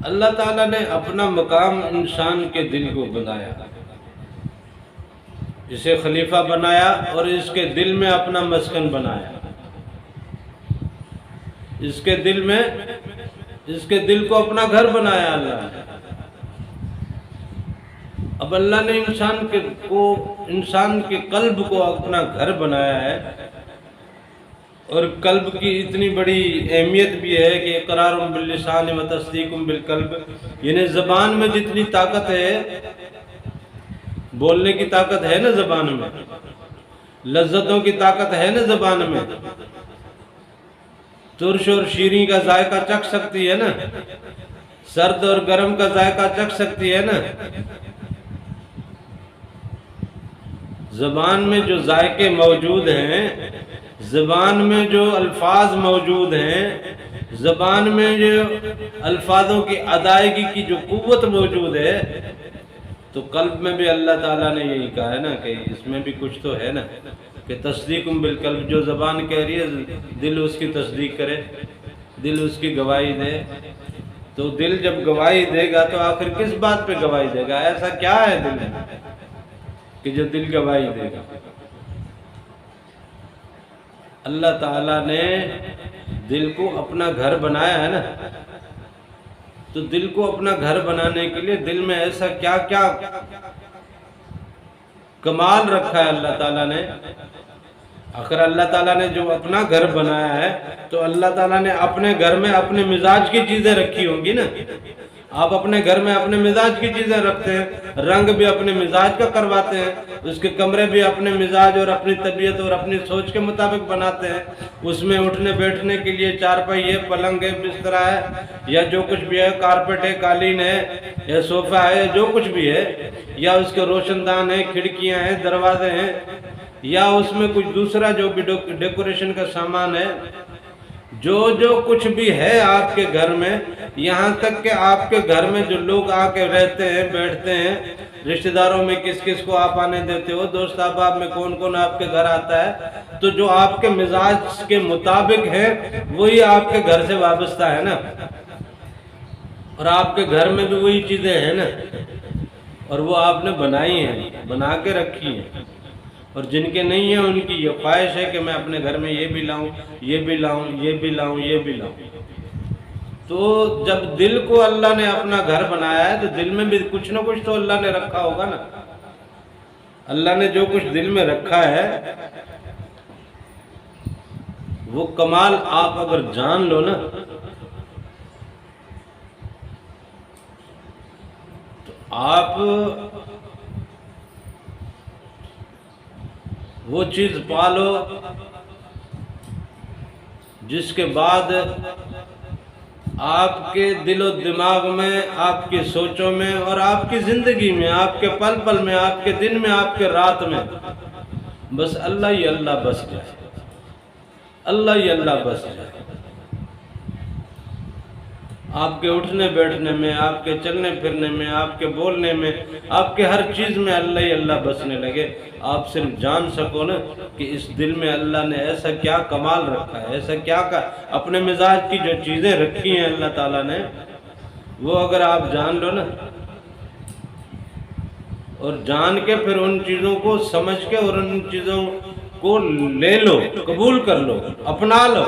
اللہ تعالیٰ نے اپنا مقام انسان کے دل کو بنایا، اسے خلیفہ بنایا اور اس کے دل میں اپنا مسکن بنایا، اس کے دل کو اپنا گھر بنایا اللہ نے۔ اب اللہ نے انسان کے قلب کو اپنا گھر بنایا ہے، اور قلب کی اتنی بڑی اہمیت بھی ہے کہ اقرار باللسان و تصدیق بالقلب، یعنی زبان میں جتنی طاقت ہے، بولنے کی طاقت ہے نا زبان میں، لذتوں کی طاقت ہے نا زبان میں، ترش اور شیریں کا ذائقہ چکھ سکتی ہے نا، سرد اور گرم کا ذائقہ چکھ سکتی ہے نا۔ زبان میں جو ذائقے موجود ہیں، زبان میں جو الفاظ موجود ہیں، زبان میں جو الفاظوں کی ادائیگی کی جو قوت موجود ہے، تو قلب میں بھی اللہ تعالیٰ نے یہی کہا ہے نا کہ اس میں بھی کچھ تو ہے نا، کہ تصدیق بالقلب، جو زبان کہہ رہی ہے دل اس کی تصدیق کرے، دل اس کی گواہی دے۔ تو دل جب گواہی دے گا تو آخر کس بات پہ گواہی دے گا؟ ایسا کیا ہے دل میں کہ جو دل گواہی دے گا؟ اللہ تعالیٰ نے دل کو اپنا گھر بنایا ہے نا، تو دل کو اپنا گھر بنانے کے لیے دل میں ایسا کیا کیا کمال رکھا ہے اللہ تعالیٰ نے۔ آخر اللہ تعالیٰ نے جو اپنا گھر بنایا ہے تو اللہ تعالیٰ نے اپنے گھر میں اپنے مزاج کی چیزیں رکھی ہوں گی نا۔ آپ اپنے گھر میں اپنے مزاج کی چیزیں رکھتے ہیں، رنگ بھی اپنے مزاج کا کرواتے ہیں، اس کے کمرے بھی اپنے مزاج اور اپنی طبیعت اور اپنی سوچ کے مطابق بناتے ہیں۔ اس میں اٹھنے بیٹھنے کے لیے چارپائی ہے، پلنگ ہے، بستر ہے، یا جو کچھ بھی ہے، کارپیٹ ہے، قالین ہے، یا صوفہ ہے، جو کچھ بھی ہے، یا اس کے روشن دان ہیں، کھڑکیاں ہیں، دروازے ہیں، یا اس میں کچھ دوسرا جو بھی ڈیکوریشن کا سامان ہے، جو کچھ بھی ہے آپ کے گھر میں، یہاں تک کہ آپ کے گھر میں جو لوگ آ کے رہتے ہیں، بیٹھتے ہیں، رشتہ داروں میں کس کس کو آپ آنے دیتے ہو، دوست احباب میں کون کون آپ کے گھر آتا ہے، تو جو آپ کے مزاج کے مطابق ہے وہی آپ کے گھر سے وابستہ ہے نا، اور آپ کے گھر میں بھی وہی چیزیں ہیں نا، اور وہ آپ نے بنائی ہیں، بنا کے رکھی ہیں۔ اور جن کے نہیں ہیں ان کی یہ خواہش ہے کہ میں اپنے گھر میں یہ بھی لاؤں، یہ بھی لاؤں، یہ بھی لاؤں، یہ بھی لاؤں۔ تو جب دل کو اللہ نے اپنا گھر بنایا ہے تو دل میں بھی کچھ نہ کچھ تو اللہ نے رکھا ہوگا نا۔ اللہ نے جو کچھ دل میں رکھا ہے وہ کمال آپ اگر جان لو نا تو آپ وہ چیز پالو جس کے بعد آپ کے دل و دماغ میں، آپ کی سوچوں میں اور آپ کی زندگی میں، آپ کے پل پل میں، آپ کے دن میں، آپ کے رات میں بس اللہ ہی اللہ بس جائے، اللہ ہی اللہ بس جائے۔ آپ کے اٹھنے بیٹھنے میں، آپ کے چلنے پھرنے میں، آپ کے بولنے میں، آپ کے ہر چیز میں اللہ ہی اللہ بسنے لگے۔ آپ صرف جان سکو نا کہ اس دل میں اللہ نے ایسا کیا کمال رکھا ہے، ایسا کیا اپنے مزاج کی جو چیزیں رکھی ہیں اللہ تعالیٰ نے، وہ اگر آپ جان لو نا اور جان کے پھر ان چیزوں کو سمجھ کے اور ان چیزوں کو لے لو، قبول کر لو، اپنا لو،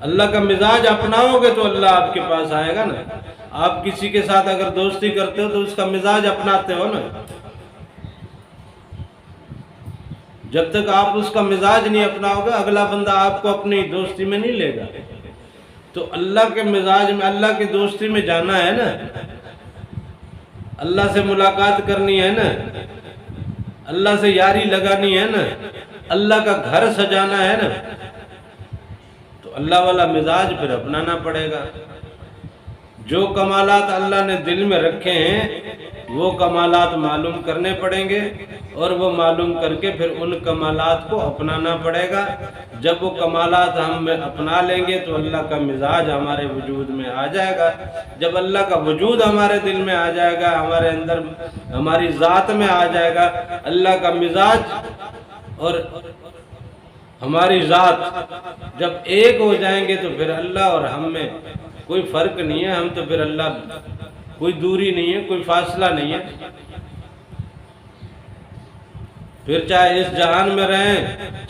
اللہ کا مزاج اپناؤ گے تو اللہ آپ کے پاس آئے گا نا۔ آپ کسی کے ساتھ اگر دوستی کرتے ہو تو اس کا مزاج اپناتے ہو نا۔ جب تک آپ اس کا مزاج نہیں اپناؤ گے اگلا بندہ آپ کو اپنی دوستی میں نہیں لے گا۔ تو اللہ کے مزاج میں، اللہ کی دوستی میں جانا ہے نا، اللہ سے ملاقات کرنی ہے نا، اللہ سے یاری لگانی ہے نا، اللہ کا گھر سجانا ہے نا، تو اللہ والا مزاج پھر اپنانا پڑے گا۔ جو کمالات اللہ نے دل میں رکھے ہیں وہ کمالات معلوم کرنے پڑیں گے، اور وہ معلوم کر کے پھر ان کمالات کو اپنانا پڑے گا۔ جب وہ کمالات ہم اپنا لیں گے تو اللہ کا مزاج ہمارے وجود میں آ جائے گا۔ جب اللہ کا وجود ہمارے دل میں آ جائے گا، ہمارے اندر ہماری ذات میں آ جائے گا، اللہ کا مزاج اور ہماری ذات جب ایک ہو جائیں گے تو پھر اللہ اور ہم میں کوئی فرق نہیں ہے، ہم تو پھر اللہ، کوئی دوری نہیں ہے، کوئی فاصلہ نہیں ہے، پھر چاہے اس جہان میں رہیں،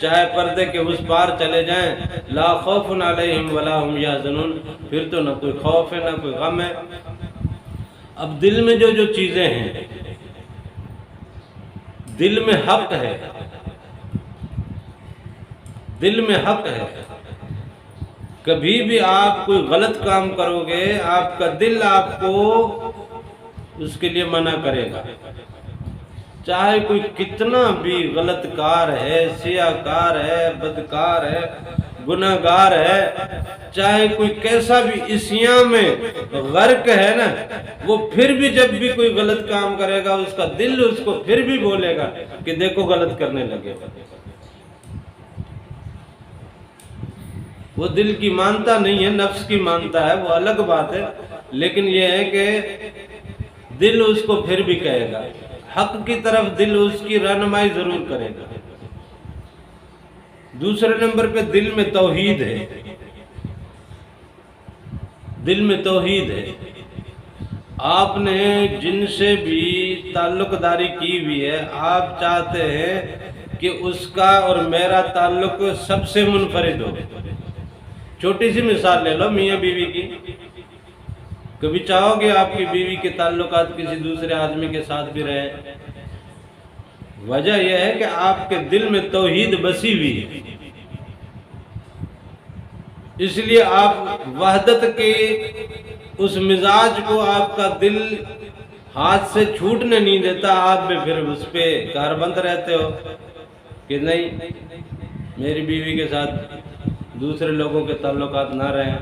چاہے پردے کے اس پار چلے جائیں، لا خوف علیہم ولا ہم یحزنون، پھر تو نہ کوئی خوف ہے نہ کوئی غم ہے۔ اب دل میں جو چیزیں ہیں، دل میں حق ہے، دل میں حق ہے، کبھی بھی آپ کوئی غلط کام کرو گے، آپ کا دل آپ کو اس کے لیے منع کرے گا، چاہے کوئی کتنا بھی غلط کار ہے، سیاہ کار ہے، بدکار ہے، گناہ گار ہے، چاہے کوئی کیسا بھی عصیاں میں غرق ہے نا، وہ پھر بھی جب بھی کوئی غلط کام کرے گا، اس کا دل اس کو پھر بھی بولے گا کہ دیکھو غلط کرنے لگے گا۔ وہ دل کی مانتا نہیں ہے، نفس کی مانتا ہے، وہ الگ بات ہے، لیکن یہ ہے کہ دل اس کو پھر بھی کہے گا، حق کی طرف دل اس کی رہنمائی ضرور کرے گا۔ دوسرے نمبر پہ دل میں توحید ہے، دل میں توحید ہے۔ آپ نے جن سے بھی تعلق داری کی ہوئی ہے، آپ چاہتے ہیں کہ اس کا اور میرا تعلق سب سے منفرد ہو۔ چھوٹی سی مثال لے لو میاں بیوی کی، کبھی چاہو گے آپ کی بیوی کے تعلقات کسی دوسرے آدمی کے ساتھ بھی رہے؟ وجہ یہ ہے کہ آپ کے دل میں توحید بسی ہوئی ہے، اس لیے آپ وحدت کے اس مزاج کو آپ کا دل ہاتھ سے چھوٹنے نہیں دیتا، آپ بھی پھر اس پہ کاربند رہتے ہو کہ نہیں میری بیوی کے ساتھ دوسرے لوگوں کے تعلقات نہ رہیں،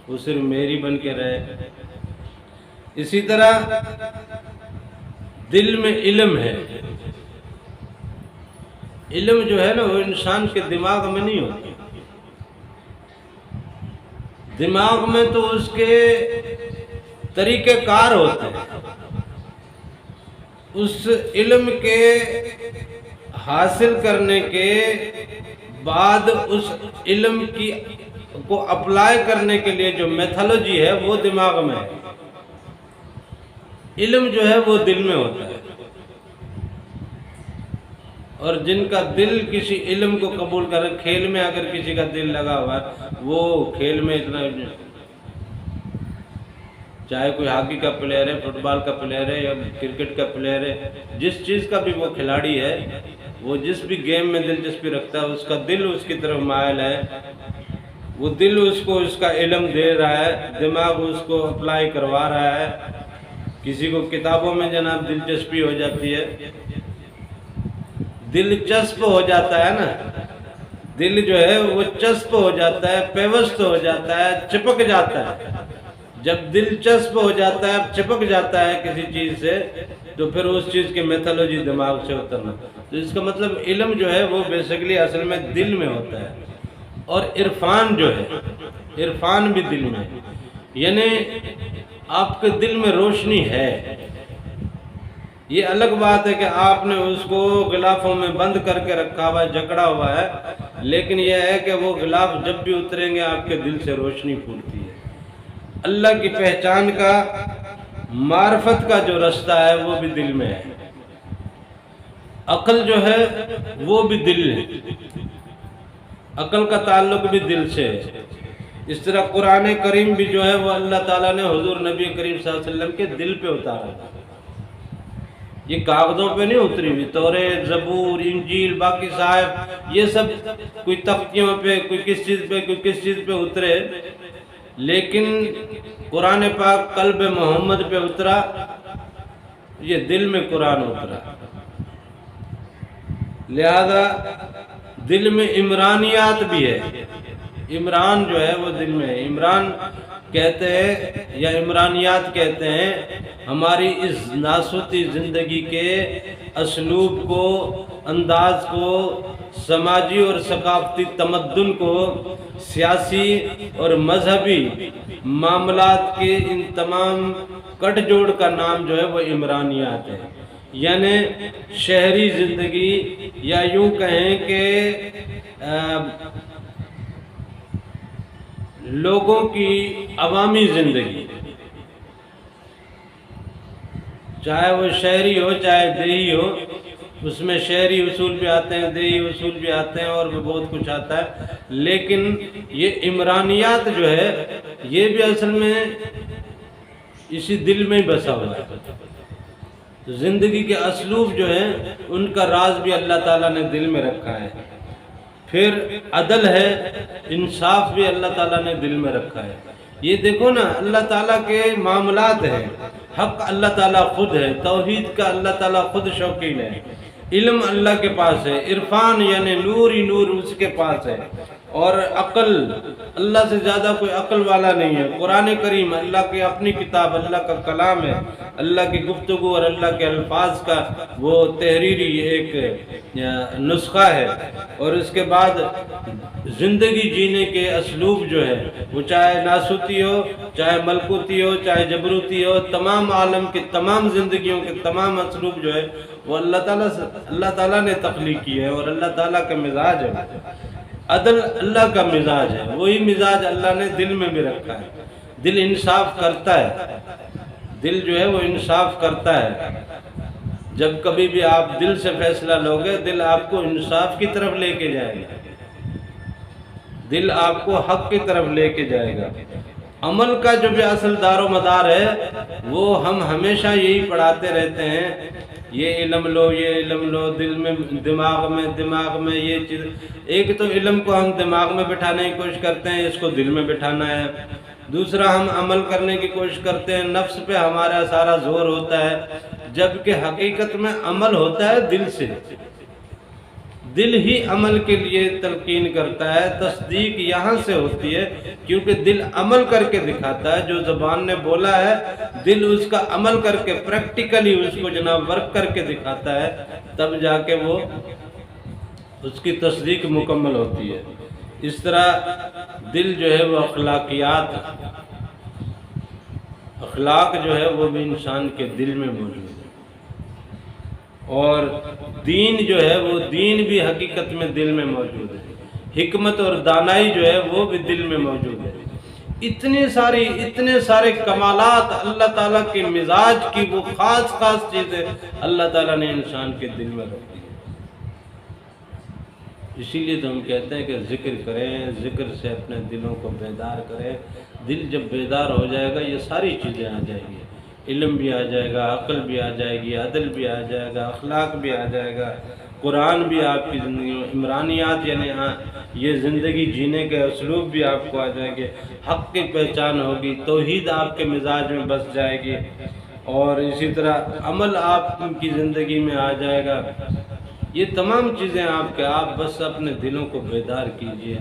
وہ صرف میری بن کے رہے۔ اسی طرح دل میں علم ہے، علم جو ہے نا وہ انسان کے دماغ میں نہیں ہوتی، دماغ میں تو اس کے طریقہ کار ہوتے ہیں، اس علم کے حاصل کرنے کے بعد اس علم کی کو اپلائی کرنے کے لیے جو میتھالوجی ہے وہ دماغ میں ہے، علم جو ہے وہ دل میں ہوتا ہے۔ اور جن کا دل کسی علم کو قبول کرے، کھیل میں اگر کسی کا دل لگا ہوا ہے، وہ کھیل میں اتنا، چاہے کوئی ہاکی کا پلیئر ہے، فٹ بال کا پلیئر ہے یا کرکٹ کا پلیئر ہے، جس چیز کا بھی وہ کھلاڑی ہے، وہ جس بھی گیم میں دلچسپی رکھتا ہے، اس کا دل اس کی طرف مائل ہے، وہ دل اس کو اس کا علم دے رہا ہے، دماغ اس کو اپلائی کروا رہا ہے۔ کسی کو کتابوں میں جناب دلچسپی ہو جاتی ہے، دلچسپ ہو جاتا ہے نا، دل جو ہے وہ چسپ ہو جاتا ہے، پیوست ہو جاتا ہے، چپک جاتا ہے۔ جب دلچسپ ہو جاتا ہے، چپک جاتا ہے کسی چیز سے، تو پھر اس چیز کی میتھالوجی دماغ سے اترنا، تو اس کا مطلب علم جو ہے وہ بیسیکلی اصل میں دل میں ہوتا ہے۔ اور عرفان جو ہے، عرفان بھی دل میں ہے، یعنی آپ کے دل میں روشنی ہے۔ یہ الگ بات ہے کہ آپ نے اس کو غلافوں میں بند کر کے رکھا ہوا ہے، جکڑا ہوا ہے، لیکن یہ ہے کہ وہ غلاف جب بھی اتریں گے آپ کے دل سے روشنی پھوٹتی ہے۔ اللہ کی پہچان کا، معرفت کا جو رستہ ہے وہ بھی دل میں ہے، عقل جو ہے وہ بھی دل ہے، عقل کا تعلق بھی دل سے ہے۔ اس طرح قرآن کریم بھی جو ہے وہ اللہ تعالیٰ نے حضور نبی کریم صلی اللہ علیہ وسلم کے دل پہ اتارا تھا، یہ کاغذوں پہ نہیں اتری ہوئی۔ توریت، زبور، انجیل، باقی صاحب، یہ سب کوئی تختیوں پہ، کوئی کس چیز پہ، کوئی کس چیز پہ اترے، لیکن قرآن پاک قلب محمد پہ اترا، یہ دل میں قرآن اترا۔ لہذا دل میں عمرانیات بھی ہے، عمران جو ہے وہ دل میں ہے۔ عمران کہتے ہیں یا عمرانیات کہتے ہیں ہماری اس ناسوتی زندگی کے اسلوب کو، انداز کو، سماجی اور ثقافتی تمدن کو، سیاسی اور مذہبی معاملات کے ان تمام کٹ جوڑ کا نام جو ہے وہ عمرانیات ہے۔ یعنی شہری زندگی، یا یوں کہیں کہ لوگوں کی عوامی زندگی، چاہے وہ شہری ہو چاہے دیہی ہو، اس میں شہری اصول بھی آتے ہیں، دیہی اصول بھی آتے ہیں، اور بھی بہت کچھ آتا ہے، لیکن یہ عمرانیات جو ہے یہ بھی اصل میں اسی دل میں ہی بسا ہوا ہے۔ زندگی کے اسلوب جو ہیں ان کا راز بھی اللہ تعالیٰ نے دل میں رکھا ہے۔ پھر عدل ہے، انصاف بھی اللہ تعالیٰ نے دل میں رکھا ہے۔ یہ دیکھو نا، اللہ تعالیٰ کے معاملات ہیں، حق اللہ تعالیٰ خود ہے، توحید کا اللہ تعالیٰ خود شوقین ہے، علم اللہ کے پاس ہے، عرفان یعنی نور ہی نور اس کے پاس ہے، اور عقل، اللہ سے زیادہ کوئی عقل والا نہیں ہے۔ قرآن کریم اللہ کی اپنی کتاب، اللہ کا کلام ہے، اللہ کی گفتگو اور اللہ کے الفاظ کا وہ تحریری ایک نسخہ ہے۔ اور اس کے بعد زندگی جینے کے اسلوب جو ہے وہ چاہے ناسوتی ہو، چاہے ملکوتی ہو، چاہے جبروتی ہو، تمام عالم کے تمام زندگیوں کے تمام اسلوب جو ہے وہ اللہ تعالیٰ نے تخلیق کی ہے، اور اللہ تعالیٰ کا مزاج ہے۔ عدل اللہ کا مزاج ہے، وہی مزاج اللہ نے دل میں بھی رکھا ہے۔ دل انصاف کرتا ہے، دل جو ہے وہ انصاف کرتا ہے۔ جب کبھی بھی آپ دل سے فیصلہ لوگے، دل آپ کو انصاف کی طرف لے کے جائے گا، دل آپ کو حق کی طرف لے کے جائے گا۔ عمل کا جو بھی اصل دار و مدار ہے وہ ہم ہمیشہ یہی پڑھاتے رہتے ہیں، یہ علم لو، یہ علم لو، دل میں دماغ میں یہ چیز۔ ایک تو علم کو ہم دماغ میں بٹھانے کی کوشش کرتے ہیں، اس کو دل میں بٹھانا ہے۔ دوسرا، ہم عمل کرنے کی کوشش کرتے ہیں، نفس پہ ہمارا سارا زور ہوتا ہے، جبکہ حقیقت میں عمل ہوتا ہے دل سے۔ دل ہی عمل کے لیے تلقین کرتا ہے، تصدیق یہاں سے ہوتی ہے، کیونکہ دل عمل کر کے دکھاتا ہے۔ جو زبان نے بولا ہے، دل اس کا عمل کر کے پریکٹیکلی اس کو جناب ورک کر کے دکھاتا ہے، تب جا کے وہ اس کی تصدیق مکمل ہوتی ہے۔ اس طرح دل جو ہے وہ اخلاقیات، اخلاق جو ہے وہ بھی انسان کے دل میں موجود ہے، اور دین جو ہے وہ دین بھی حقیقت میں دل میں موجود ہے۔ حکمت اور دانائی جو ہے وہ بھی دل میں موجود ہے۔ اتنے سارے کمالات اللہ تعالیٰ کے مزاج کی وہ خاص چیزیں اللہ تعالیٰ نے انسان کے دل میں رکھی ہے۔ اسی لیے تو ہم کہتے ہیں کہ ذکر کریں، ذکر سے اپنے دلوں کو بیدار کریں۔ دل جب بیدار ہو جائے گا یہ ساری چیزیں آ جائیں گی، علم بھی آ جائے گا، عقل بھی آ جائے گی، عدل بھی آ جائے گا، اخلاق بھی آ جائے گا، قرآن بھی آپ کی زندگی میں، عمرانیات یعنی یہ زندگی جینے کے اسلوب بھی آپ کو آ جائیں گے، حق کی پہچان ہوگی، توحید آپ کے مزاج میں بس جائے گی، اور اسی طرح عمل آپ کی زندگی میں آ جائے گا۔ یہ تمام چیزیں آپ بس اپنے دلوں کو بیدار کیجئے،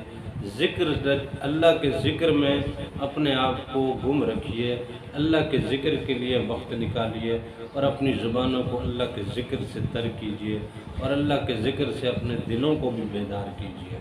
اللہ کے ذکر میں اپنے آپ کو گم رکھیے، اللہ کے ذکر کے لیے وقت نکالیے، اور اپنی زبانوں کو اللہ کے ذکر سے تر کیجئے، اور اللہ کے ذکر سے اپنے دلوں کو بھی بیدار کیجئے۔